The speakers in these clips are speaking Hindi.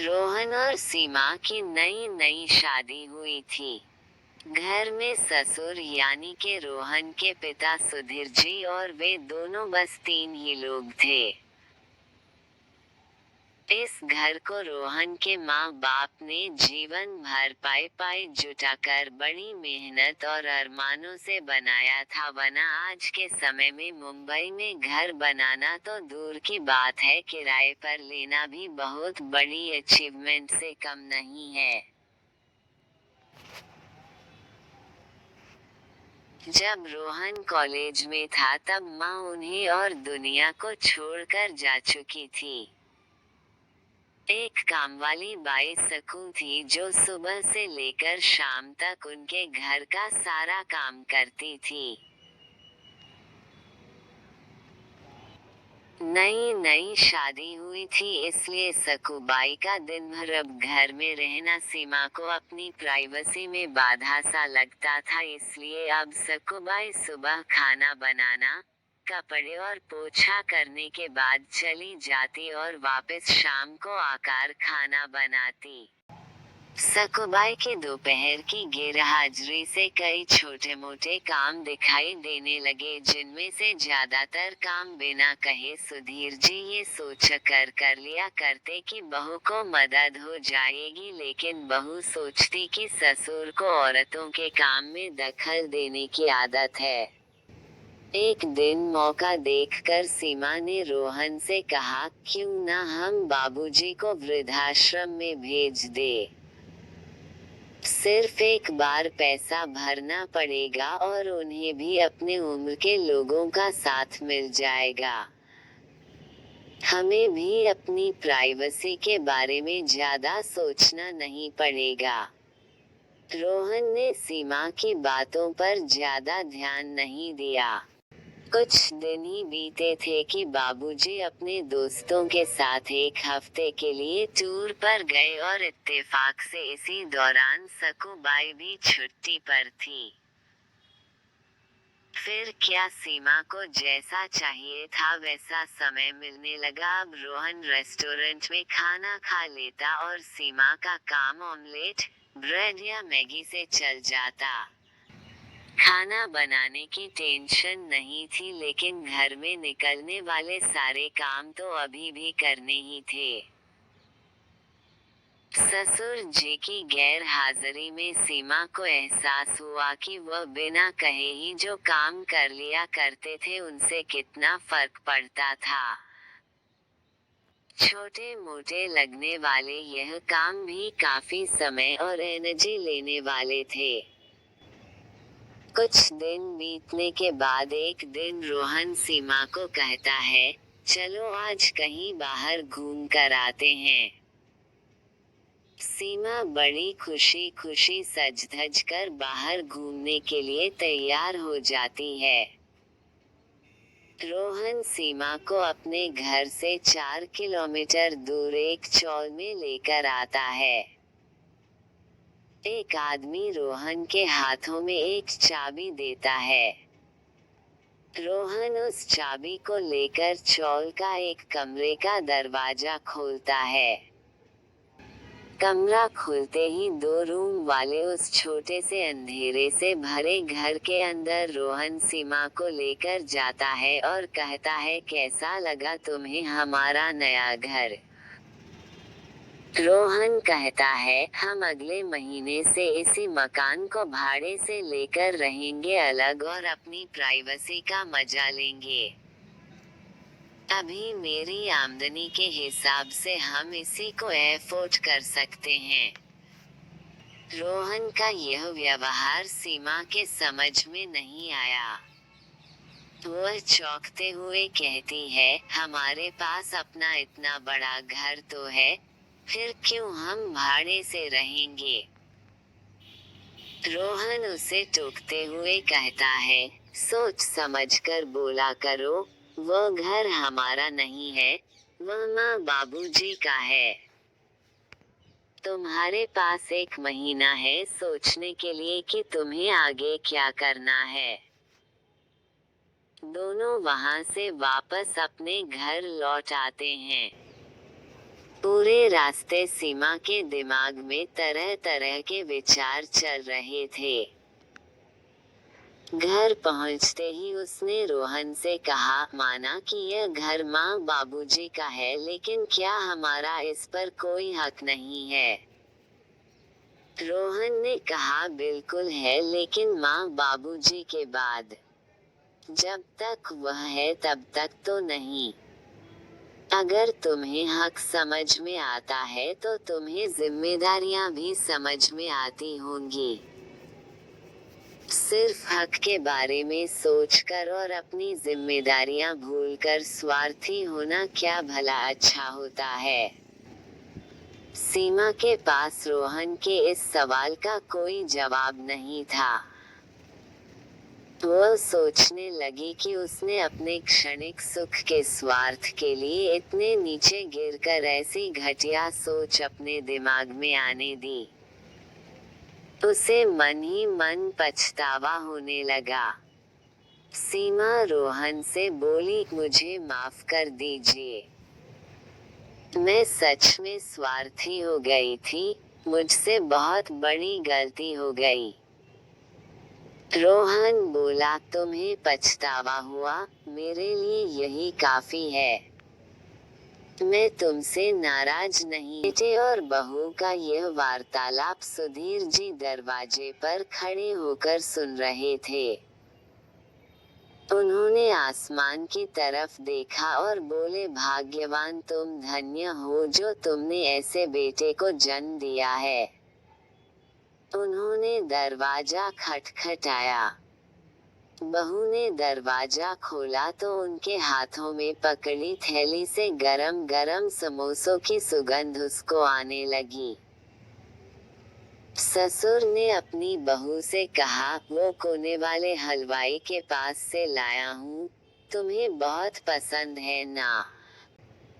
रोहन और सीमा की नई नई शादी हुई थी। घर में ससुर यानी के रोहन के पिता सुधीर जी और वे दोनों बस तीन ही लोग थे। इस घर को रोहन के माँ बाप ने जीवन भर पाई पाई जुटाकर बड़ी मेहनत और अरमानों से बनाया था, वरना आज के समय में मुंबई में घर बनाना तो दूर की बात है, किराए पर लेना भी बहुत बड़ी अचीवमेंट से कम नहीं है। जब रोहन कॉलेज में था तब माँ उन्हें और दुनिया को छोड़कर जा चुकी थी। एक कामवाली बाई सकू थी जो सुबह से लेकर शाम तक उनके घर का सारा काम करती थी। नई नई शादी हुई थी, इसलिए सकूबाई का दिन भर अब घर में रहना सीमा को अपनी प्राइवेसी में बाधा सा लगता था, इसलिए अब सकूबाई सुबह खाना बनाना, कपड़े और पोछा करने के बाद चली जाती और वापस शाम को आकर खाना बनाती। सकूबाई की दोपहर की गैरहाजिरी से कई छोटे मोटे काम दिखाई देने लगे, जिनमें से ज्यादातर काम बिना कहे सुधीर जी ये सोच कर लिया करते कि बहू को मदद हो जाएगी, लेकिन बहू सोचती कि ससुर को औरतों के काम में दखल देने की आदत है। एक दिन मौका देखकर सीमा ने रोहन से कहा, क्यों ना हम बाबूजी को वृद्धाश्रम में भेज दे। सिर्फ एक बार पैसा भरना पड़ेगा और उन्हें भी अपने उम्र के लोगों का साथ मिल जाएगा। हमें भी अपनी प्राइवेसी के बारे में ज्यादा सोचना नहीं पड़ेगा। रोहन ने सीमा की बातों पर ज्यादा ध्यान नहीं दिया। कुछ दिन ही बीते थे कि बाबूजी अपने दोस्तों के साथ एक हफ्ते के लिए टूर पर गए और इत्तेफाक से इसी दौरान सकूबाई भी छुट्टी पर थी। फिर क्या, सीमा को जैसा चाहिए था वैसा समय मिलने लगा। अब रोहन रेस्टोरेंट में खाना खा लेता और सीमा का काम ऑमलेट, ब्रेड या मैगी से चल जाता। खाना बनाने की टेंशन नहीं थी, लेकिन घर में निकलने वाले सारे काम तो अभी भी करने ही थे। ससुर जी की गैर हाजिरी में सीमा को एहसास हुआ कि वह बिना कहे ही जो काम कर लिया करते थे उनसे कितना फर्क पड़ता था। छोटे मोटे लगने वाले यह काम भी काफी समय और एनर्जी लेने वाले थे। कुछ दिन बीतने के बाद एक दिन रोहन सीमा को कहता है, चलो आज कहीं बाहर घूम कर आते हैं। सीमा बड़ी खुशी खुशी सज धज कर बाहर घूमने के लिए तैयार हो जाती है। रोहन सीमा को अपने घर से 4 किलोमीटर दूर एक चौल में लेकर आता है। एक आदमी रोहन के हाथों में एक चाबी देता है। रोहन उस चाबी को लेकर चौल का एक कमरे का दरवाजा खोलता है। कमरा खुलते ही 2 रूम वाले उस छोटे से अंधेरे से भरे घर के अंदर रोहन सीमा को लेकर जाता है और कहता है, कैसा लगा तुम्हें हमारा नया घर। रोहन कहता है, हम अगले महीने से इसी मकान को भाड़े से लेकर रहेंगे अलग और अपनी प्राइवेसी का मजा लेंगे। अभी मेरी आमदनी के हिसाब से हम इसी को एफोर्ड कर सकते हैं। रोहन का यह व्यवहार सीमा के समझ में नहीं आया। वह चौंकते हुए कहती है, हमारे पास अपना इतना बड़ा घर तो है, फिर क्यों हम भाड़े से रहेंगे। रोहन उसे टोकते हुए कहता है, सोच समझकर बोला करो, वो घर हमारा नहीं है, वह माँ बाबूजी का है। तुम्हारे पास 1 महीना है सोचने के लिए कि तुम्हें आगे क्या करना है। दोनों वहां से वापस अपने घर लौट आते हैं। पूरे रास्ते सीमा के दिमाग में तरह तरह के विचार चल रहे थे। घर पहुंचते ही उसने रोहन से कहा, माना कि यह घर माँ बाबूजी का है, लेकिन क्या हमारा इस पर कोई हक नहीं है? रोहन ने कहा, बिल्कुल है, लेकिन माँ बाबूजी के बाद। जब तक वह है तब तक तो नहीं। अगर तुम्हें हक समझ में आता है तो तुम्हें जिम्मेदारियां भी समझ में आती होंगी। सिर्फ हक के बारे में सोचकर और अपनी जिम्मेदारियां भूलकर स्वार्थी होना क्या भला अच्छा होता है? सीमा के पास रोहन के इस सवाल का कोई जवाब नहीं था। वह सोचने लगी कि उसने अपने क्षणिक सुख के स्वार्थ के लिए इतने नीचे गिरकर ऐसी घटिया सोच अपने दिमाग में आने दी। उसे मन ही मन पछतावा होने लगा। सीमा रोहन से बोली, मुझे माफ कर दीजिए। मैं सच में स्वार्थी हो गई थी, मुझसे बहुत बड़ी गलती हो गई। रोहन बोला, तुम्हें पछतावा हुआ, मेरे लिए यही काफी है। मैं तुमसे नाराज नहीं। बेटे और बहू का यह वार्तालाप सुधीर जी दरवाजे पर खड़े होकर सुन रहे थे। उन्होंने आसमान की तरफ देखा और बोले, भाग्यवान तुम, धन्य हो जो तुमने ऐसे बेटे को जन्म दिया है। उन्होंने दरवाजा खटखटाया। बहू ने दरवाजा खोला तो उनके हाथों में पकड़ी थैली से गरम गरम समोसों की सुगंध उसको आने लगी। ससुर ने अपनी बहू से कहा, वो कोने वाले हलवाई के पास से लाया हूँ, तुम्हें बहुत पसंद है ना?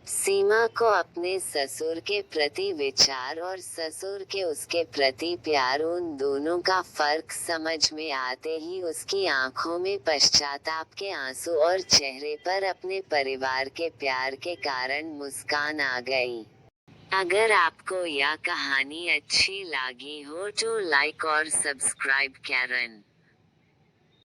सीमा को अपने ससुर के प्रति विचार और ससुर के उसके प्रति प्यार, उन दोनों का फर्क समझ में आते ही उसकी आंखों में पश्चाताप के आंसू और चेहरे पर अपने परिवार के प्यार के कारण मुस्कान आ गई। अगर आपको यह कहानी अच्छी लगी हो तो लाइक और सब्सक्राइब करें।